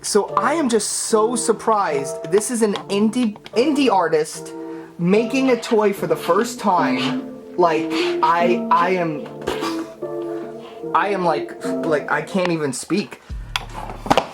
So I am just so surprised. This is an indie artist making a toy for the first time. Like I am like I can't even speak.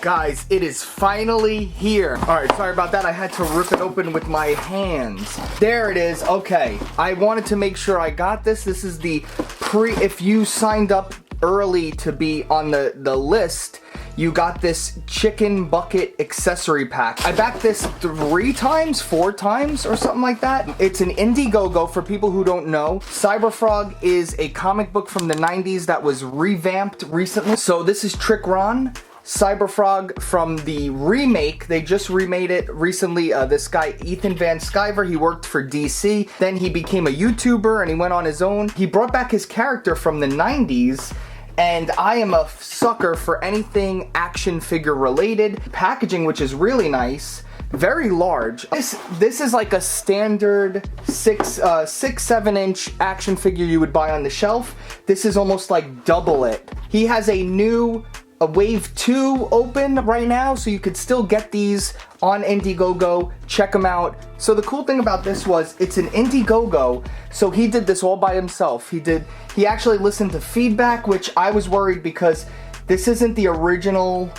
Guys, it is finally here. All right, sorry about that. I had to rip it open with my hands. There it is. Okay, I wanted to make sure I got this. This is the if you signed up early to be on the list, you got this chicken bucket accessory pack. I backed this 4 times or something like that. It's an Indiegogo for people who don't know. Cyberfrog is a comic book from the 90s that was revamped recently. So this is Trick Ron. Cyberfrog from the remake. They just remade it recently. This guy, Ethan Van Sciver, he worked for DC. Then he became a YouTuber and he went on his own. He brought back his character from the 90s. And I am a sucker for anything action figure related. Packaging, which is really nice. Very large. This is like a standard 6-7 inch action figure you would buy on the shelf. This is almost like double it. He has a Wave 2 open right now, so you could still get these on Indiegogo. Check them out. So the cool thing about this was it's an Indiegogo, so he did this all by himself. He actually listened to feedback, which I was worried because this isn't the original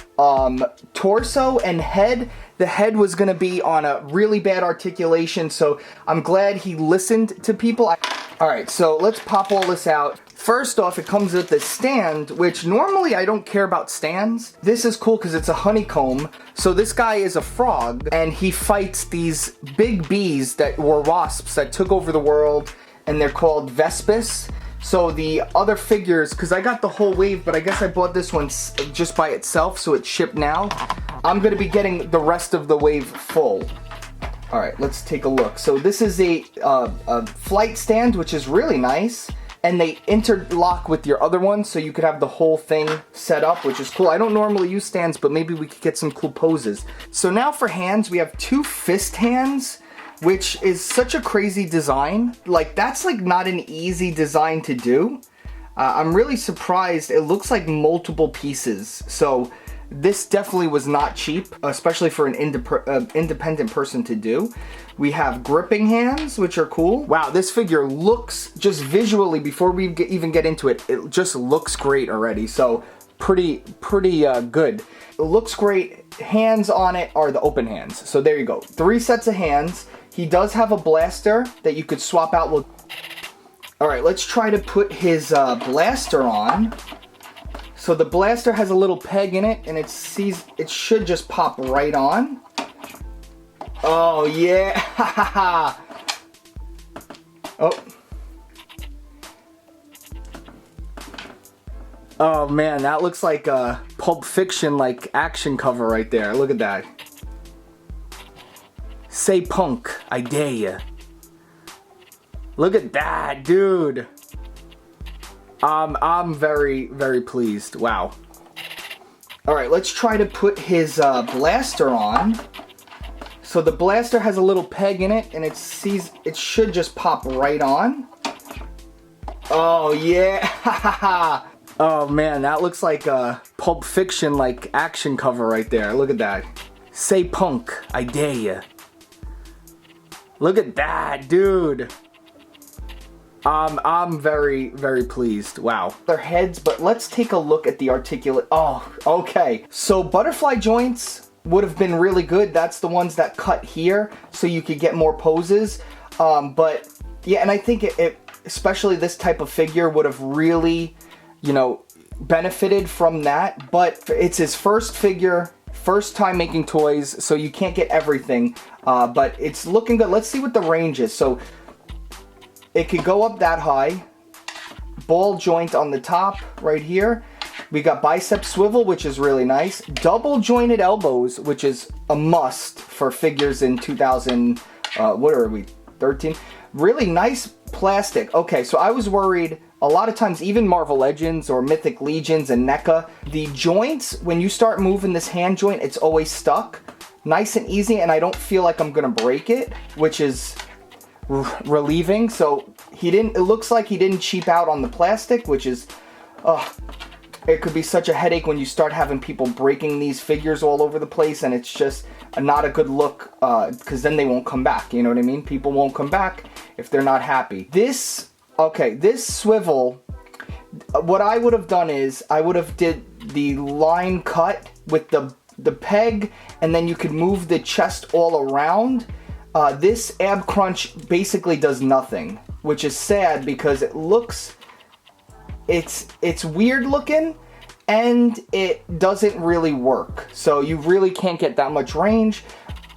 torso and head. The head was going to be on a really bad articulation, so I'm glad he listened to people. Alright, so let's pop all this out. First off, it comes with this stand, which normally I don't care about stands. This is cool because it's a honeycomb. So this guy is a frog, and he fights these big bees that were wasps that took over the world, and they're called Vespis. So the other figures, because I got the whole wave, but I guess I bought this one just by itself, so it's shipped now. I'm going to be getting the rest of the wave full. Alright, let's take a look. So this is a flight stand, which is really nice. And they interlock with your other one, so you could have the whole thing set up, which is cool. I don't normally use stands, but maybe we could get some cool poses. So now for hands, we have 2 fist hands, which is such a crazy design. Like, that's like not an easy design to do. I'm really surprised. It looks like multiple pieces. So this definitely was not cheap, especially for an independent person to do. We have gripping hands, which are cool. Wow, this figure looks, just visually, before we even get into it, it just looks great already. So pretty good. It looks great. Hands on it are the open hands. So there you go. 3 sets of hands. He does have a blaster that you could swap out with. All right, let's try to put his blaster on. So the blaster has a little peg in it, and it should just pop right on. Oh yeah! Oh man, that looks like a Pulp Fiction like action cover right there. Look at that. Say punk, I dare ya. Look at that, dude. I'm very, very pleased. Wow. Alright, let's try to put his blaster on. So the blaster has a little peg in it, and it should just pop right on. Oh yeah! Oh man, that looks like a Pulp Fiction like action cover right there. Look at that. Say punk, I dare ya. Look at that, dude. I'm very, very pleased. Wow. Their heads, but let's take a look at the articulate. Oh, okay. So butterfly joints would have been really good. That's the ones that cut here, so you could get more poses. But yeah, and I think it especially this type of figure would have really, you know, benefited from that. But it's his first figure, first time making toys, so you can't get everything. But it's looking good. Let's see what the range is. So it could go up that high. Ball joint on the top right here. We got bicep swivel, which is really nice. Double jointed elbows, which is a must for figures in 2000, what are we, 13? Really nice plastic. Okay, so I was worried, a lot of times even Marvel Legends or Mythic Legions and NECA, the joints, when you start moving this hand joint, it's always stuck. Nice and easy, and I don't feel like I'm gonna break it, which is relieving. So it looks like he didn't cheap out on the plastic, which is it could be such a headache when you start having people breaking these figures all over the place, and it's just not a good look, because then they won't come back, you know what I mean? People won't come back if they're not happy. This swivel, what I would have done is, I would have did the line cut with the peg, and then you could move the chest all around. This ab crunch basically does nothing, which is sad because it looks, it's weird looking, and it doesn't really work. So you really can't get that much range.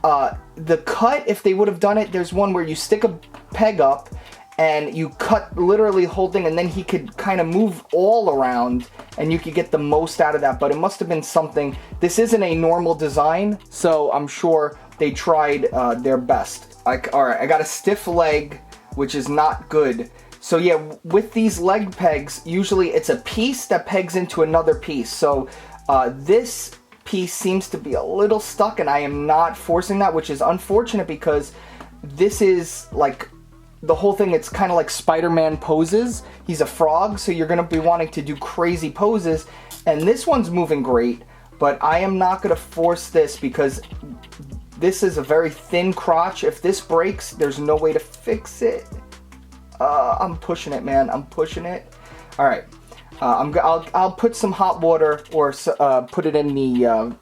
The cut, if they would have done it, there's one where you stick a peg up and you cut literally the whole thing, and then he could kind of move all around and you could get the most out of that, but it must have been something. This isn't a normal design, so I'm sure they tried their best. Alright, I got a stiff leg, which is not good. So yeah, with these leg pegs, usually it's a piece that pegs into another piece. So this piece seems to be a little stuck, and I am not forcing that, which is unfortunate because this is like the whole thing. It's kind of like Spider-Man poses. He's a frog, so you're going to be wanting to do crazy poses, and this one's moving great, but I am not going to force this because this is a very thin crotch. If this breaks, there's no way to fix it. I'm pushing it, man. I'm pushing it. All right. I'll put some hot water or put it in the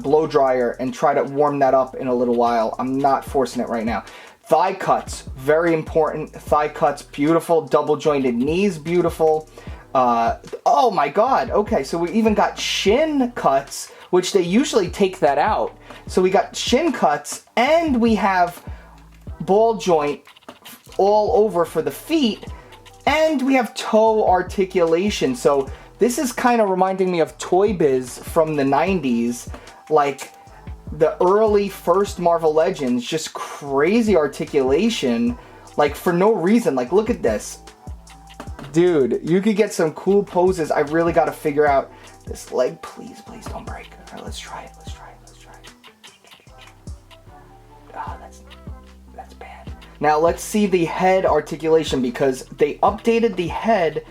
blow dryer and try to warm that up in a little while. I'm not forcing it right now. Thigh cuts, very important. Thigh cuts, beautiful. Double jointed knees, beautiful. Oh my God. Okay, so we even got shin cuts, which they usually take that out. So we got shin cuts, and we have ball joint all over for the feet, and we have toe articulation. So this is kind of reminding me of Toy Biz from the 90s, like the early first Marvel Legends, just crazy articulation, like for no reason. Like, look at this. Dude, you could get some cool poses. I really got to figure out this leg. Please don't break. All right, let's try it. Oh, that's bad. Now let's see the head articulation, because they updated the head.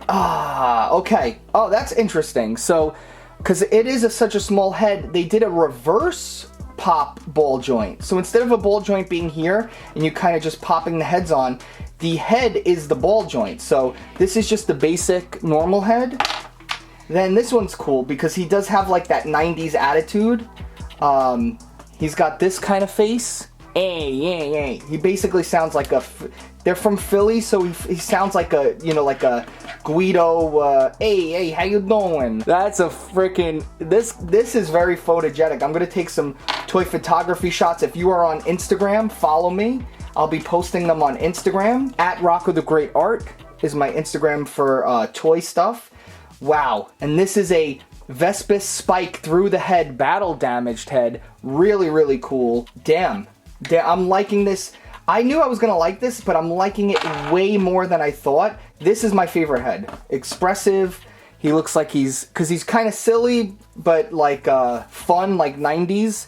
Okay. Oh, that's interesting. So, because it is such a small head, they did a reverse pop ball joint. So instead of a ball joint being here and you kind of just popping the heads on, the head is the ball joint. So this is just the basic normal head. Then this one's cool because he does have like that 90s attitude. He's got this kind of face. Hey. He basically sounds like they're from Philly, so he sounds like like a Guido, hey, how you doing? That's a freaking, this is very photogenic. I'm gonna take some toy photography shots. If you are on Instagram, follow me. I'll be posting them on Instagram. At Rocco the Great Art is my Instagram for toy stuff. Wow, and this is a Vespus spike through the head, battle damaged head. Really, really cool. Damn, I'm liking this. I knew I was gonna like this, but I'm liking it way more than I thought. This is my favorite head. Expressive. He looks like he's kind of silly, but like fun, like 90s.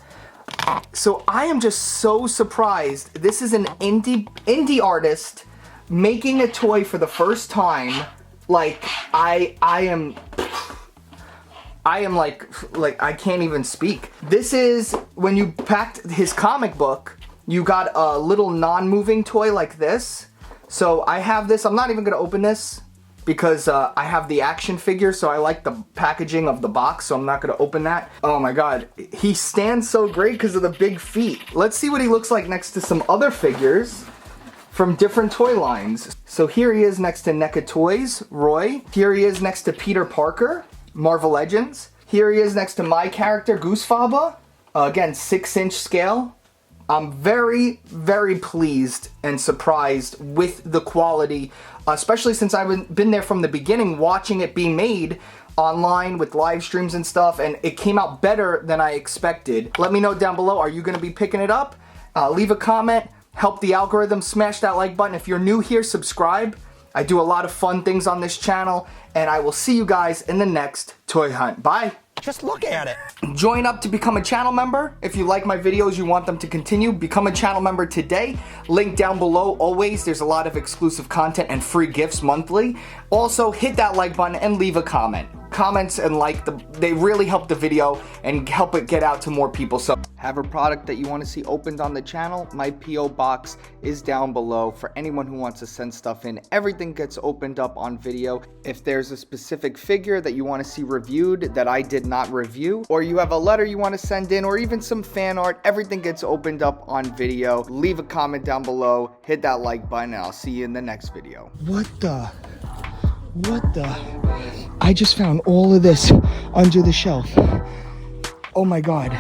So I am just so surprised. This is an indie artist making a toy for the first time. Like I am like I can't even speak. This is when you packed his comic book. You got a little non-moving toy like this. So I have this. I'm not even going to open this because I have the action figure, so I like the packaging of the box, so I'm not going to open that. Oh my God. He stands so great because of the big feet. Let's see what he looks like next to some other figures from different toy lines. So here he is next to NECA Toys, Roy. Here he is next to Peter Parker, Marvel Legends. Here he is next to my character, Goosefaba. Again, 6-inch scale. I'm very, very pleased and surprised with the quality, especially since I've been there from the beginning watching it being made online with live streams and stuff, and it came out better than I expected. Let me know down below, are you going to be picking it up? Leave a comment, help the algorithm, smash that like button. If you're new here, subscribe. I do a lot of fun things on this channel, and I will see you guys in the next toy hunt. Bye. Just look at it. Join up to become a channel member. If you like my videos, you want them to continue, become a channel member today. Link down below always. There's a lot of exclusive content and free gifts monthly. Also, hit that like button and leave a comment. comments and like they really help the video and help it get out to more people. So have a product that you want to see opened on the channel, my PO box is down below for anyone who wants to send stuff in. Everything gets opened up on video. If there's a specific figure that you want to see reviewed that I did not review, or you have a letter you want to send in, or even some fan art, everything gets opened up on video. Leave a comment down below, hit that like button, and I'll see you in the next video. What the? I just found all of this under the shelf. Oh my God.